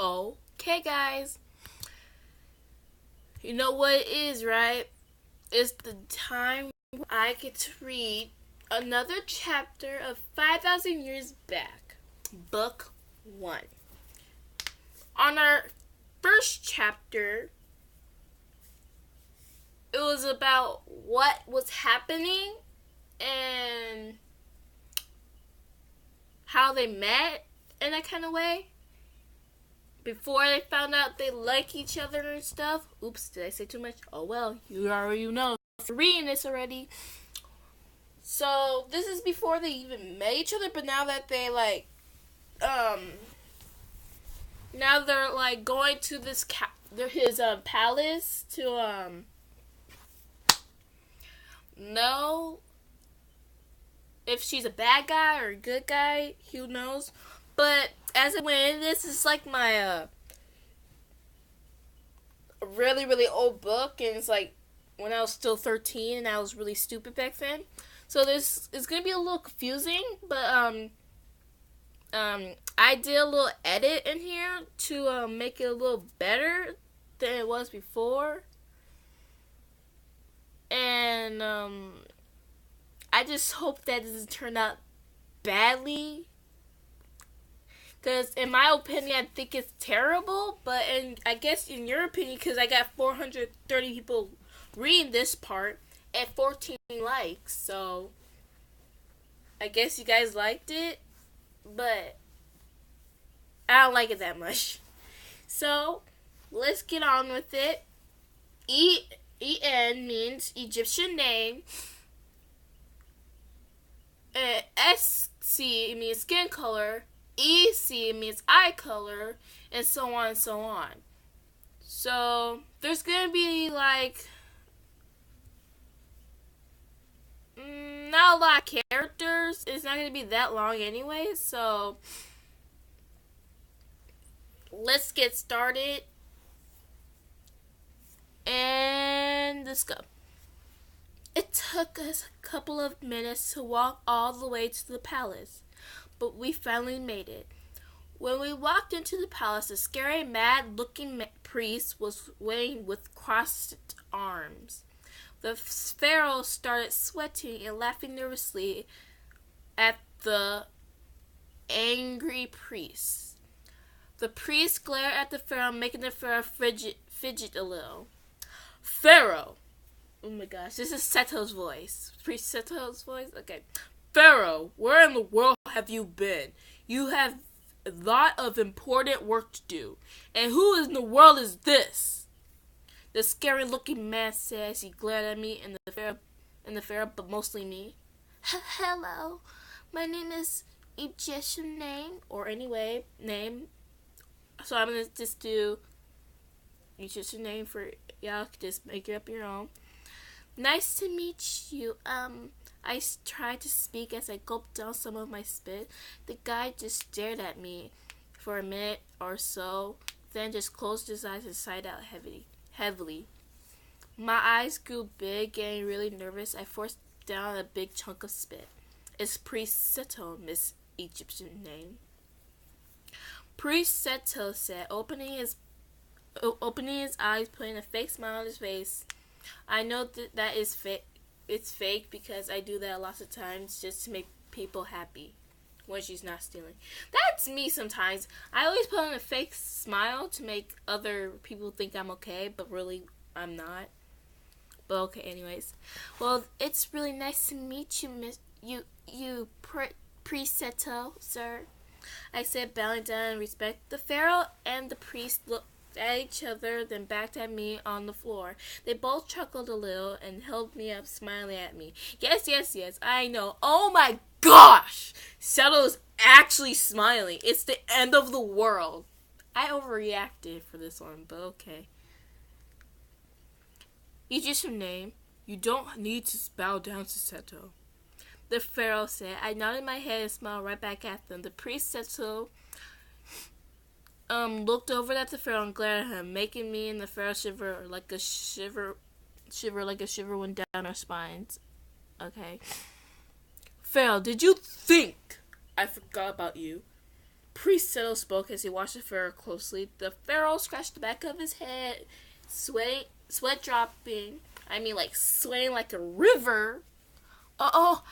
Okay, guys. You know what it is, right? It's the time I get to read another chapter of 5,000 Years Back, Book 1. On our first chapter, it was about what was happening and how they met in that kind of way. Before they found out they like each other and stuff. Oops, did I say too much? Oh well, you already know. You're reading this already. So this is before they even met each other, but now that they now they're going to this his palace to know if she's a bad guy or a good guy. Who knows? But as I went, this is like my a really really old book, and it's like when I was still 13 and I was really stupid back then. So this is gonna be a little confusing, but I did a little edit in here to make it a little better than it was before, and I just hope that doesn't turn out badly. Because in my opinion, I think it's terrible. But I guess in your opinion, because I got 430 people reading this part and 14 likes. So I guess you guys liked it. But I don't like it that much. So let's get on with it. En means Egyptian name. SC means skin color. EC means eye color, and so on and so on. So there's gonna be not a lot of characters. It's not gonna be that long anyway. So let's get started and let's go. It took us a couple of minutes to walk all the way to the palace, but we finally made it. When we walked into the palace, a scary, mad-looking priest was waiting with crossed arms. The pharaoh started sweating and laughing nervously at the angry priest. The priest glared at the pharaoh, making the pharaoh fidget a little. Pharaoh! Oh my gosh, this is Seto's voice. Priest Seto's voice? Okay. Pharaoh, where in the world have you been? You have a lot of important work to do. And who in the world is this? The scary-looking man said as he glared at me and the pharaoh, but mostly me. Hello, my name is Egyptian name, or anyway, name. So I'm gonna just do Egyptian name for y'all. Just make it up your own. Nice to meet you. I tried to speak as I gulped down some of my spit. The guy just stared at me for a minute or so, then just closed his eyes and sighed out heavily. My eyes grew big, getting really nervous. I forced down a big chunk of spit. It's Priest Seto, Miss Egyptian name. Priest Seto said, opening his eyes, putting a fake smile on his face. I know that is fake. It's fake because I do that lots of times just to make people happy when she's not stealing. That's me sometimes. I always put on a fake smile to make other people think I'm okay, but really I'm not. But okay, anyways. Well, it's really nice to meet you, Miss Priest Seto, sir. I said, bowing down in respect. The pharaoh and the priest looked at each other, then back at me on the floor. They both chuckled a little and held me up, smiling at me. Yes, I know. Oh my gosh! Seto's actually smiling. It's the end of the world. I overreacted for this one, but okay. Egyptian name. You don't need to bow down to Seto, the pharaoh said. I nodded my head and smiled right back at them. The priest Seto looked over at the pharaoh and glared at him, making me and the pharaoh shiver like a shiver went down our spines. Okay. Pharaoh, did you think I forgot about you? Priest Settle spoke as he watched the pharaoh closely. The pharaoh scratched the back of his head, sweat dropping. I mean, like sweating like a river. Ha ha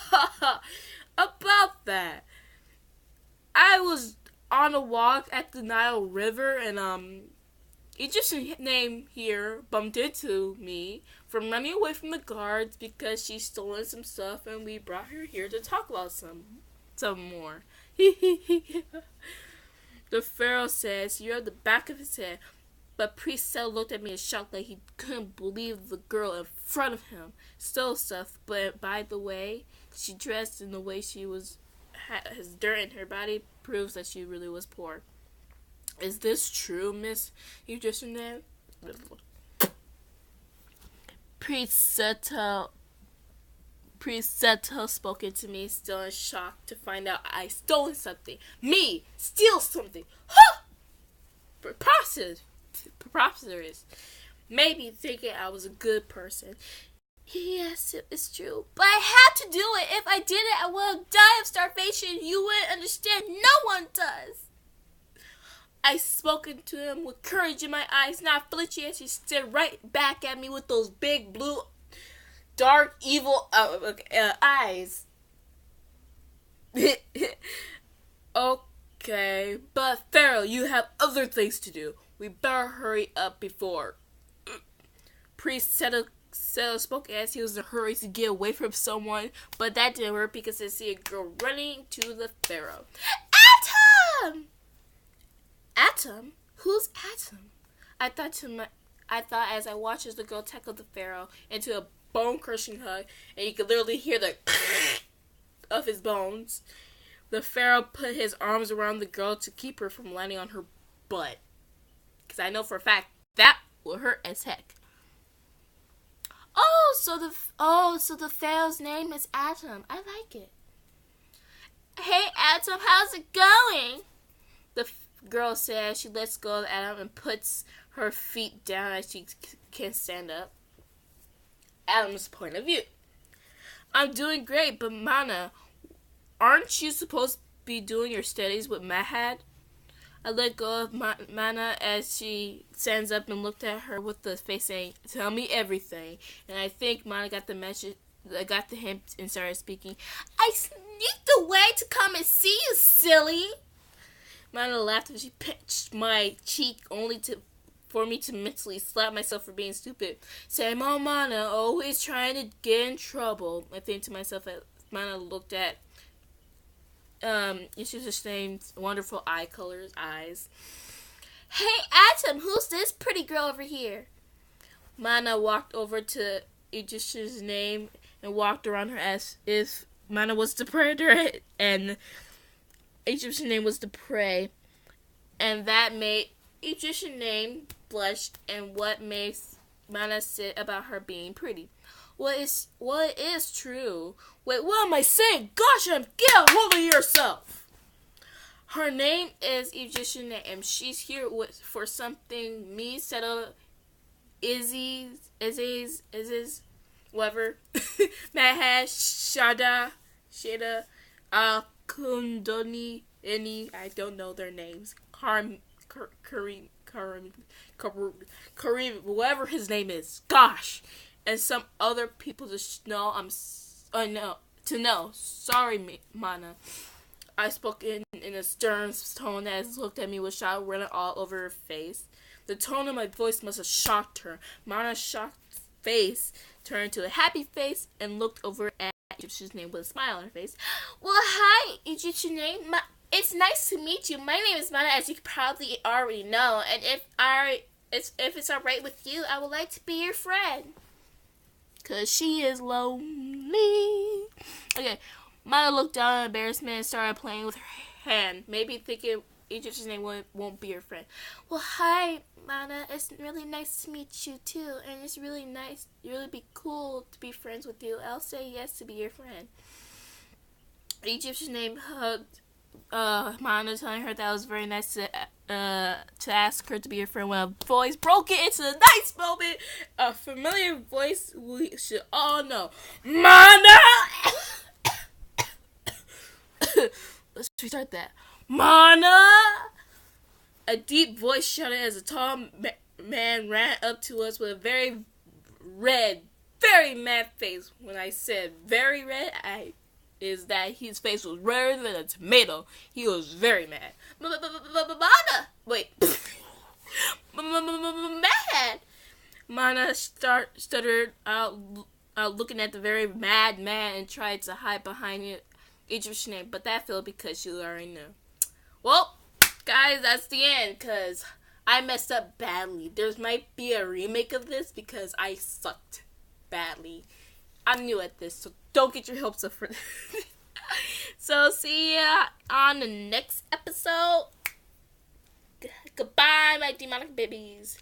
ha ha! About that, I was on a walk at the Nile River, and Egyptian name here bumped into me from running away from the guards because she's stolen some stuff, and we brought her here to talk about some more. The pharaoh says you have the back of his head, but Priest Sel looked at me in shock like he couldn't believe the girl in front of him stole stuff. But by the way she dressed and the way she has dirt in her body proves that she really was poor. Is this true, Miss Egyptian name? Priest Seto spoken to me, still in shock to find out I stole something. Me! Steal something! Huh! Preposterous. Maybe thinking I was a good person. Yes, it's true. But I had to do it. If I didn't, I would have died of starvation. You wouldn't understand. No one does. I spoken to him with courage in my eyes, not flinching as he stared right back at me with those big blue dark, evil eyes. Okay, but Pharaoh, you have other things to do. We better hurry up before. Priest spoke as he was in a hurry to get away from someone, but that didn't work because I see a girl running to the Pharaoh. Atom! Atom? Who's Atom? I thought as I watched as the girl tackled the Pharaoh into a bone-crushing hug, and you could literally hear the of his bones. The Pharaoh put his arms around the girl to keep her from landing on her butt. Because I know for a fact that will hurt as heck. So the Pharaoh's name is Atom. I like it. Hey Atom, how's it going? The girl says she lets go of Atom and puts her feet down as she can stand up. Atom's point of view. I'm doing great, but Mana, aren't you supposed to be doing your studies with Mahad? I let go of Mana as she stands up and looked at her with the face saying, tell me everything. And I think Mana got the message, got the hint and started speaking. I sneaked away to come and see you, silly. Mana laughed as she pinched my cheek only for me to mentally slap myself for being stupid. Same old Mana, always trying to get in trouble. I think to myself as Mana looked at it's just the same wonderful eyes. Hey Atom, who's this pretty girl over here? Mana walked over to Egyptian's name and walked around her as if Mana was the predator and Egyptian name was the prey. And that made Egyptian name blush, and what makes Mana say about her being pretty. What is true? Wait, what am I saying? Gosh, get a hold of yourself. Her name is Egyptian name. She's here for something. Me, Settle, Izzy's, whatever. Mahad, Shada, Kundoni, any. I don't know their names. Kareem, whatever his name is. Gosh. And some other people just know Sorry, Mana. I spoke in a stern tone as looked at me with shock running all over her face. The tone of my voice must have shocked her. Mana's shocked face turned to a happy face and looked over at Egyptian's name with a smile on her face. Well, hi, Egyptian name. It's nice to meet you. My name is Mana, as you probably already know. And if it's alright with you, I would like to be your friend. 'Cause she is lonely. Okay, Mana looked down in embarrassment and started playing with her hand, maybe thinking Egyptian's name won't be her friend. Well, hi, Mana. It's really nice to meet you, too. And it's really nice, really be cool to be friends with you. I'll say yes to be your friend. Egyptian name hugged Mana, telling her that it was very nice to ask her to be her friend when a voice broke it into a nice moment. A familiar voice we should all know. Mana! Let's restart that. Mana! A deep voice shouted as a tall man ran up to us with a very mad face. When I said very red, is that his face was redder than a tomato. He was very mad. Mana! Wait. Mad! Mana stuttered out looking at the very mad man and tried to hide behind it. Each name, but that failed because you already knew. Well, guys, that's the end, because I messed up badly. There might be a remake of this because I sucked badly. I'm new at this, so don't get your hopes up for this. So, see ya on the next episode. Goodbye, my demonic babies.